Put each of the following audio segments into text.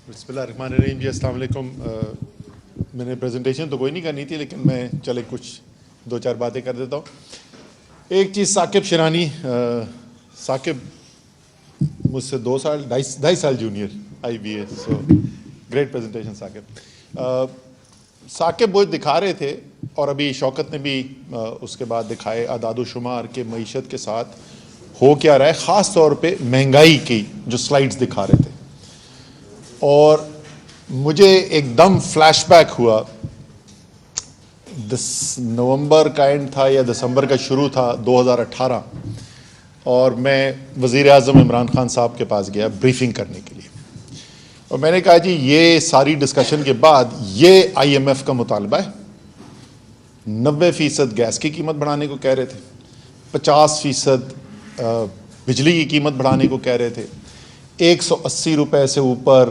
बिस्मिल्लाहिर्रहमानिर्रहीम जी, अस्सलाम वालेकुम। मैंने प्रेजेंटेशन तो कोई नहीं करनी थी, लेकिन मैं चले कुछ दो चार बातें कर देता हूँ। एक चीज़, साकिब शिरानी, साकिब मुझसे 2 साल, ढाई साल junior IBA, so great presentation Saqib. Saqib वो दिखा रहे थे और अभी शौकत ने भी उसके बाद दिखाए आदाद-ओ-शुमार के मईशत के साथ हो क्या रहा है, ख़ास तौर पे महंगाई की जो स्लाइड्स दिखा रहे थे। और मुझे एकदम फ्लैशबैक हुआ, नवंबर का एंड था या दिसंबर का शुरू था 2018, और मैं वज़ीर आज़म इमरान खान साहब के पास गया ब्रीफिंग करने के लिए। और मैंने कहा जी, ये सारी डिस्कशन के बाद ये IMF का मुतालबा है। 90% गैस की कीमत बढ़ाने को कह रहे थे, 50% बिजली की कीमत बढ़ाने को कह रहे थे, 180 रुपये से ऊपर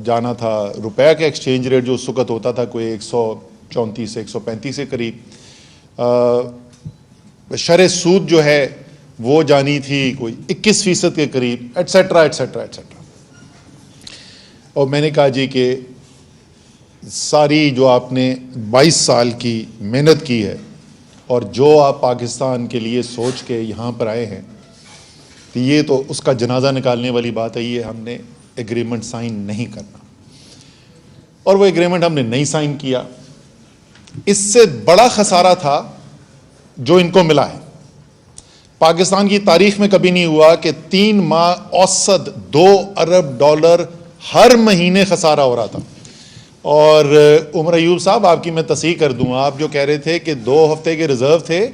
जाना था रुपये का एक्सचेंज रेट, जो उस वक़्त होता था कोई 134 से 135 के करीब। शरह सूद जो है वो जानी थी कोई 21% के करीब, एट्सेट्रा एट्सेट्रा एट्सेट्रा। और मैंने कहा जी कि सारी जो आपने 22 साल की मेहनत की है और जो आप पाकिस्तान के लिए सोच के यहाँ पर आए हैं, तो ये तो उसका जनाजा निकालने वाली बात है। ये हमने एग्रीमेंट साइन नहीं करना, और वो एग्रीमेंट हमने नहीं साइन किया। इससे बड़ा खसारा था जो इनको मिला है। पाकिस्तान की तारीख में कभी नहीं हुआ कि 3 माह औसत $2 अरब हर महीने खसारा हो रहा था। और उमर अयूब साहब, आपकी मैं तस्हीह कर दूं, आप जो कह रहे थे कि 2 हफ्ते के रिजर्व थे,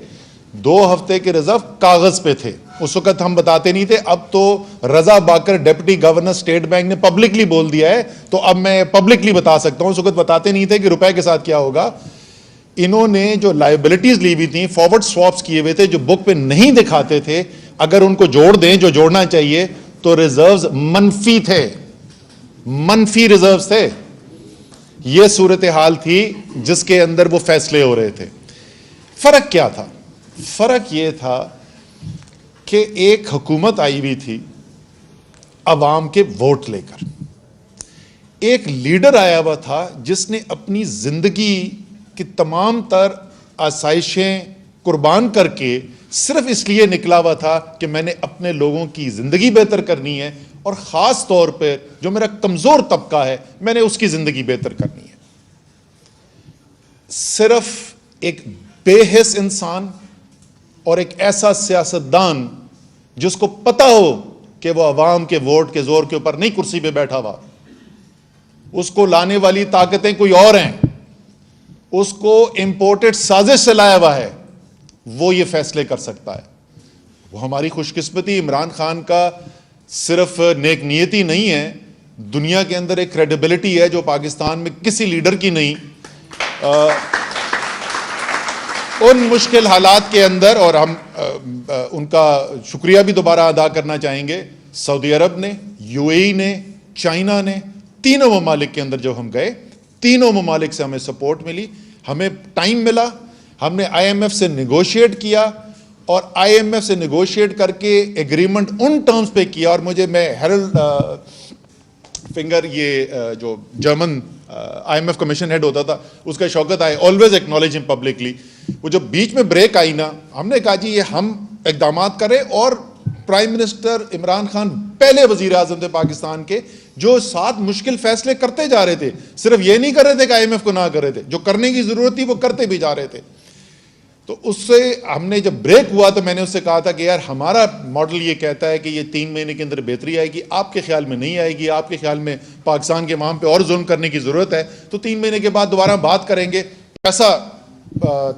2 हफ्ते के रिजर्व कागज पे थे। उस वक्त हम बताते नहीं थे, अब तो रजा बाकर डिप्टी गवर्नर स्टेट बैंक ने पब्लिकली बोल दिया है, तो अब मैं पब्लिकली बता सकता हूं। उस वक्त बताते नहीं थे कि रुपए के साथ क्या होगा। इन्होंने जो लायबिलिटीज ली हुई थी, फॉरवर्ड स्वैप्स किए हुए थे, जो बुक पे नहीं दिखाते थे, अगर उनको जोड़ दें जो जोड़ना चाहिए, तो रिजर्व्स मनफी थे, मनफी रिजर्व्स थे। यह सूरत हाल थी जिसके अंदर वो फैसले हो रहे थे। फर्क क्या था? फर्क यह था कि एक हुकूमत आई हुई थी अवाम के वोट लेकर, एक लीडर आया हुआ था जिसने अपनी जिंदगी की तमाम तर आसाइशें कुर्बान करके सिर्फ इसलिए निकला हुआ था कि मैंने अपने लोगों की जिंदगी बेहतर करनी है, और खास तौर पे जो मेरा कमजोर तबका है, मैंने उसकी जिंदगी बेहतर करनी है। सिर्फ एक बेहिस इंसान और एक ऐसा सियासतदान जिसको पता हो कि वो अवाम के वोट के जोर के ऊपर नहीं कुर्सी पे बैठा हुआ, उसको लाने वाली ताकतें कोई और हैं, उसको इंपोर्टेड साजिश से लाया हुआ है, वो ये फैसले कर सकता है। वो हमारी खुशकिस्मती, इमरान खान का सिर्फ नेक नियति नहीं है, दुनिया के अंदर एक क्रेडिबिलिटी है जो पाकिस्तान में किसी लीडर की नहीं। उन मुश्किल हालात के अंदर, और हम उनका शुक्रिया भी दोबारा अदा करना चाहेंगे, सऊदी अरब ने, UAE ने, चाइना ने, तीनों ममालिक के अंदर जब हम गए, तीनों ममालिक से हमें सपोर्ट मिली, हमें टाइम मिला, हमने IMF से निगोशिएट किया, और IMF से निगोशिएट करके एग्रीमेंट उन टर्म्स पे किया। और मैं हेरल्ड फिंगर, ये जो जर्मन IMF कमीशन हेड होता था, उसका शौकत आए ऑलवेज एक्नॉलेज हिम पब्लिकली। वो जब बीच में ब्रेक आई ना, हमने कहा जी ये हम इकदाम करें, और प्राइम मिनिस्टर इमरान खान पहले वजीर आजम थे पाकिस्तान के, जो 7 मुश्किल फैसले करते जा रहे थे। सिर्फ ये नहीं कर रहे थे कि IMF को ना कर रहे थे, जो करने की जरूरत थी वो करते भी जा रहे थे। तो उससे हमने जब ब्रेक हुआ तो मैंने उससे कहा था कि यार, हमारा मॉडल ये कहता है कि ये 3 महीने के अंदर बेहतरी आएगी, आपके ख्याल में नहीं आएगी, आपके ख्याल में पाकिस्तान के अवाम पे और जुल्म करने की ज़रूरत है, तो 3 महीने के बाद दोबारा बात करेंगे। ऐसा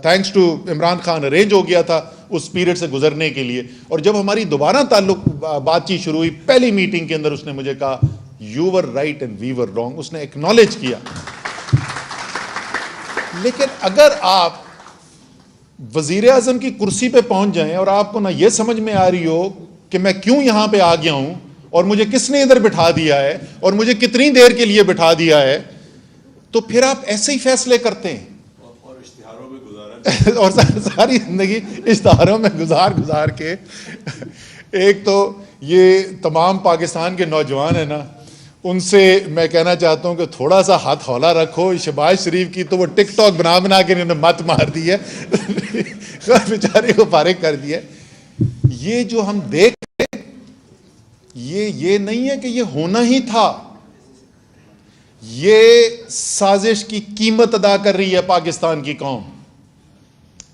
thanks to Imran Khan arrange हो गया था उस पीरियड से गुजरने के लिए। और जब हमारी दोबारा ताल्लुक बातचीत शुरू हुई, पहली मीटिंग के अंदर उसने मुझे कहा, you were right and we were wrong. उसने एक्नॉलेज किया। लेकिन अगर आप वजीर आजम की कुर्सी पे पहुंच जाएं और आपको ना ये समझ में आ रही हो कि मैं क्यों यहां पे आ गया हूं, और मुझे किसने इधर बिठा दिया है, और मुझे कितनी देर के लिए बिठा दिया है, तो फिर आप ऐसे ही फैसले करते हैं। और इश्तिहारों में गुजारा और सारी जिंदगी इश्तिहारों में गुजार के एक तो ये तमाम पाकिस्तान के नौजवान है ना, उनसे मैं कहना चाहता हूं कि थोड़ा सा हाथ हौला रखो। शहबाज शरीफ की तो वो टिकटॉक बना बना के इन्होंने मत मार दी है बेचारे को फारिग कर दिया। ये जो हम देख रहे, ये नहीं है कि ये होना ही था, ये साजिश की कीमत अदा कर रही है पाकिस्तान की कौम।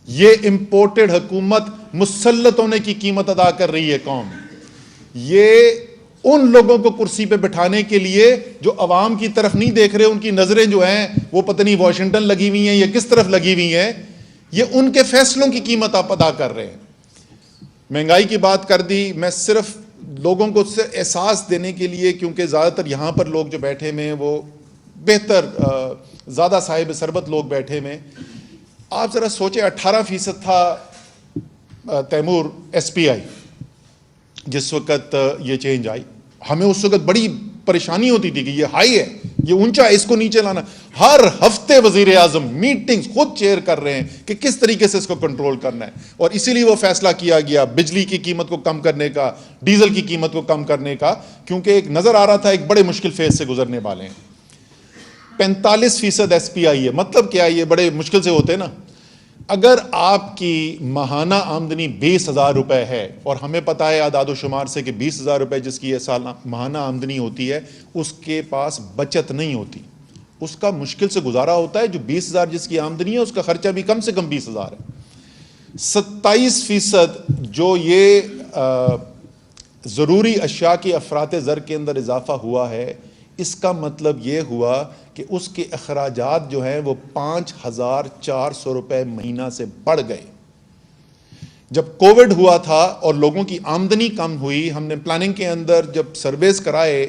ये इंपोर्टेड हुकूमत मुसल्लत होने की कीमत अदा कर रही है कौम। ये उन लोगों को कुर्सी पे बिठाने के लिए जो अवाम की तरफ नहीं देख रहे, उनकी नजरें जो हैं वो पता नहीं वॉशिंगटन लगी हुई हैं या किस तरफ लगी हुई हैं, ये उनके फैसलों की कीमत आप अदा कर रहे हैं। महंगाई की बात कर दी, मैं सिर्फ लोगों को एहसास देने के लिए, क्योंकि ज़्यादातर यहाँ पर लोग जो बैठे हुए हैं वो बेहतर ज़्यादा साहिब सरबत लोग बैठे हुए हैं। आप ज़रा सोचें 18% था तैमूर SPI जिस वक्त ये चेंज आई। हमें उस वक्त बड़ी परेशानी होती थी कि ये हाई है, ये ऊंचा है, इसको नीचे लाना। हर हफ्ते वजीर आजम मीटिंग्स खुद चेयर कर रहे हैं कि किस तरीके से इसको कंट्रोल करना है, और इसीलिए वो फैसला किया गया बिजली की कीमत को कम करने का, डीजल की कीमत को कम करने का, क्योंकि एक नजर आ रहा था एक बड़े मुश्किल फेज से गुजरने वाले हैं। 45% SPI है, मतलब क्या है, ये बड़े मुश्किल से होते हैं ना। अगर आपकी माहाना आमदनी 20,000 रुपए है, और हमें पता है आदादो शुमार से कि 20,000 रुपए जिसकी ये साल माहाना आमदनी होती है उसके पास बचत नहीं होती, उसका मुश्किल से गुजारा होता है। जो 20,000 जिसकी आमदनी है उसका खर्चा भी कम से कम 20,000 है। 27% जो ये ज़रूरी अशिया की अफरात ज़र के अंदर इजाफा हुआ है, इसका मतलब ये हुआ कि उसके अखराजात जो हैं वो 5,400 रुपये महीना से बढ़ गए। जब कोविड हुआ था और लोगों की आमदनी कम हुई, हमने प्लानिंग के अंदर जब सर्वेस कराए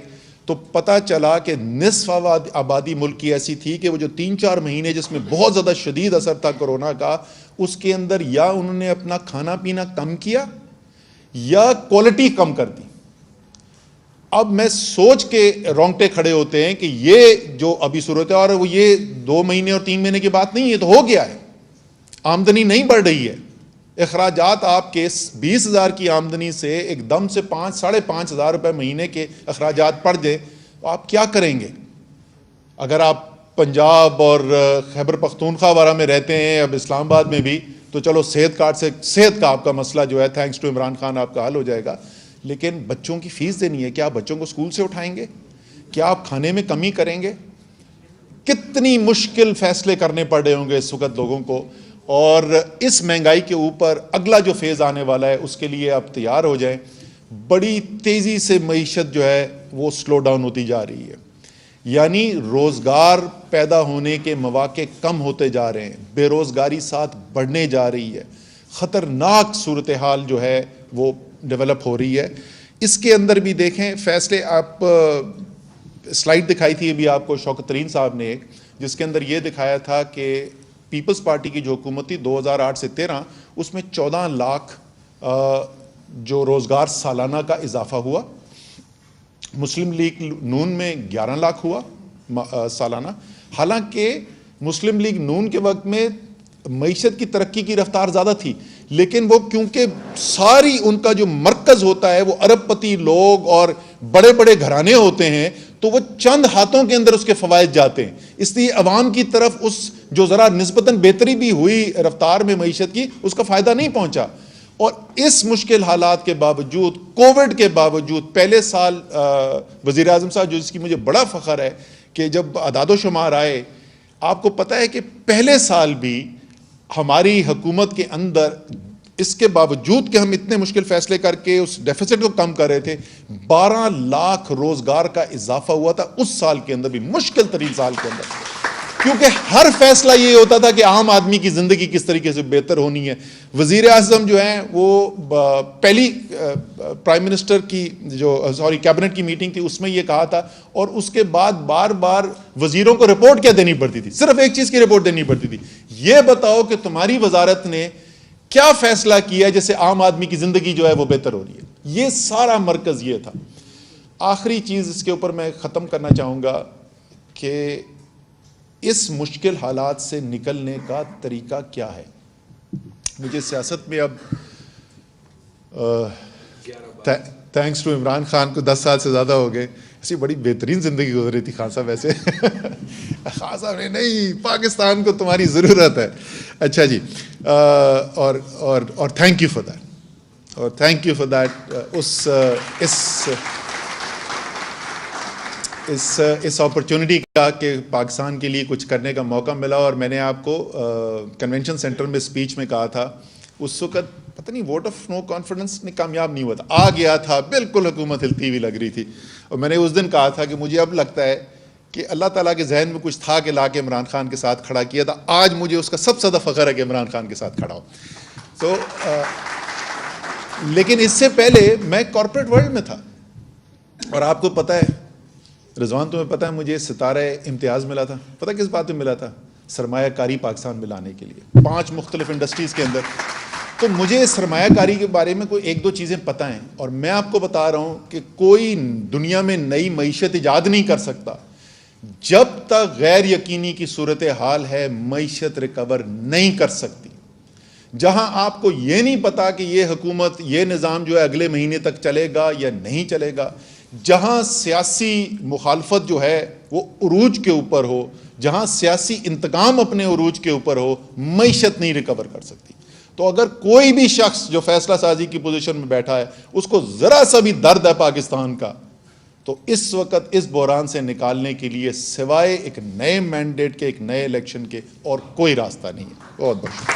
तो पता चला कि निस्फ आबादी मुल्क की ऐसी थी कि वो जो 3-4 महीने जिसमें बहुत ज़्यादा शदीद असर था कोरोना का, उसके अंदर या उन्होंने अपना खाना पीना कम किया या क्वालिटी कम कर दी। अब मैं सोच के रोंगटे खड़े होते हैं कि ये जो अभी सूरत है, और वो ये 2 महीने और 3 महीने की बात नहीं है, तो हो गया है। आमदनी नहीं बढ़ रही है, अखराजात आपके 20,000 की आमदनी से एकदम से 5-5,500 रुपये महीने के अखराजात पड़ जाए तो आप क्या करेंगे? अगर आप पंजाब और खैबर पख्तूनख्वा वगैरह में रहते हैं, अब इस्लामाबाद में भी, तो चलो सेहत कार्ड से सेहत का आपका मसला जो है थैंक्स टू इमरान खान आपका हल हो जाएगा। लेकिन बच्चों की फीस देनी है, क्या आप बच्चों को स्कूल से उठाएंगे? क्या आप खाने में कमी करेंगे? कितनी मुश्किल फैसले करने पड़ रहे होंगे इस वक्त लोगों को। और इस महंगाई के ऊपर अगला जो फेज़ आने वाला है उसके लिए आप तैयार हो जाएं। बड़ी तेज़ी से मईशत जो है वो स्लो डाउन होती जा रही है, यानी रोज़गार पैदा होने के मौके कम होते जा रहे हैं, बेरोज़गारी साथ बढ़ने जा रही है, ख़तरनाक सूरत हाल जो है वो डेवलप हो रही है। इसके अंदर भी देखें फैसले, आप स्लाइड दिखाई थी अभी आपको शौकत तरीन साहब ने एक, जिसके अंदर ये दिखाया था कि पीपल्स पार्टी की जो हुकूमत थी 2008 से 13, उसमें 14 लाख जो रोज़गार सालाना का इजाफा हुआ। मुस्लिम लीग नून में 11 लाख हुआ सालाना। हालांकि मुस्लिम लीग नून के वक्त में मईशत की तरक्की की रफ्तार ज़्यादा थी, लेकिन वो क्योंकि सारी उनका जो मरकज़ होता है वो अरबपति लोग और बड़े बड़े घराने होते हैं, तो वो चंद हाथों के अंदर उसके फ़वाइद जाते हैं, इसलिए अवाम की तरफ उस जो ज़रा निस्बतन बेहतरी भी हुई रफ्तार में मईशत की, उसका फ़ायदा नहीं पहुंचा। और इस मुश्किल हालात के बावजूद, कोविड के बावजूद, पहले साल वज़ीर आज़म साहब, जो जिसकी मुझे बड़ा फ़ख्र है कि जब अदादो शुमार आए, आपको पता है कि पहले साल भी हमारी हुकूमत के अंदर, इसके बावजूद कि हम इतने मुश्किल फैसले करके उस डेफिसिट को कम कर रहे थे, 12 लाख रोजगार का इजाफा हुआ था उस साल के अंदर भी, मुश्किल तरीन साल के अंदर, क्योंकि हर फैसला ये होता था कि आम आदमी की जिंदगी किस तरीके से बेहतर होनी है। वजीर आज़म जो है वो पहली प्राइम मिनिस्टर की कैबिनेट की मीटिंग थी, उसमें ये कहा था, और उसके बाद बार बार वजीरों को रिपोर्ट क्या देनी पड़ती थी? सिर्फ एक चीज की रिपोर्ट देनी पड़ती थी, ये बताओ कि तुम्हारी वजारत ने क्या फैसला किया है जिससे आम आदमी की जिंदगी जो है वो बेहतर हो रही है। ये सारा मरकज ये था। आखिरी चीज इसके ऊपर मैं खत्म करना चाहूंगा कि इस मुश्किल हालात से निकलने का तरीका क्या है। मुझे सियासत में अब थैंक्स टू इमरान खान को 10 साल से ज़्यादा हो गए, ऐसी बड़ी बेहतरीन ज़िंदगी गुजरी थी खान साहब वैसे। खान साहब ने नहीं, पाकिस्तान को तुम्हारी ज़रूरत है। अच्छा जी, और थैंक यू फॉर दैट, और थैंक यू फॉर दैट। इस अपॉर्चुनिटी का कि पाकिस्तान के लिए कुछ करने का मौका मिला। और मैंने आपको कन्वेंशन सेंटर में स्पीच में कहा था, उस वक्त पता नहीं वोट ऑफ नो कॉन्फिडेंस ने कामयाब नहीं हुआ था, आ गया था, बिल्कुल हुकूमत हिलती हुई लग रही थी। और मैंने उस दिन कहा था कि मुझे अब लगता है कि अल्लाह ताला के जहन में कुछ था कि ला के इमरान खान के साथ खड़ा किया था। आज मुझे उसका सबसे ज़्यादा फ़ख्र है कि इमरान खान के साथ खड़ा हो। तो लेकिन इससे पहले मैं कॉर्पोरेट वर्ल्ड में था, और आपको पता है रिजवान, तुम्हें पता है मुझे सितारे इम्तियाज़ मिला था। पता किस बात में मिला था? सरमायाकारी पाकिस्तान में लाने के लिए 5 मुख्तलिफ इंडस्ट्रीज़ के अंदर। तो मुझे सरमायाकारी के बारे में कोई 1-2 चीज़ें पता हैं, और मैं आपको बता रहा हूँ कि कोई दुनिया में नई मईशत ईजाद नहीं कर सकता जब तक गैर यकीनी की सूरत हाल है, मईशत रिकवर नहीं कर सकती। जहां आपको ये नहीं पता कि ये हुकूमत, ये निज़ाम जो है अगले महीने तक चलेगा या नहीं चलेगा, जहां सियासी मुखालफत जो है वो उरूज के ऊपर हो, जहां सियासी इंतकाम अपने उरूज के ऊपर हो, मईशत नहीं रिकवर कर सकती। तो अगर कोई भी शख्स जो फैसला साजी की पोजीशन में बैठा है उसको ज़रा सा भी दर्द है पाकिस्तान का, तो इस वक्त इस बहरान से निकालने के लिए सिवाय एक नए मैंडेट के, एक नए इलेक्शन के और कोई रास्ता नहीं है। बहुत बहुत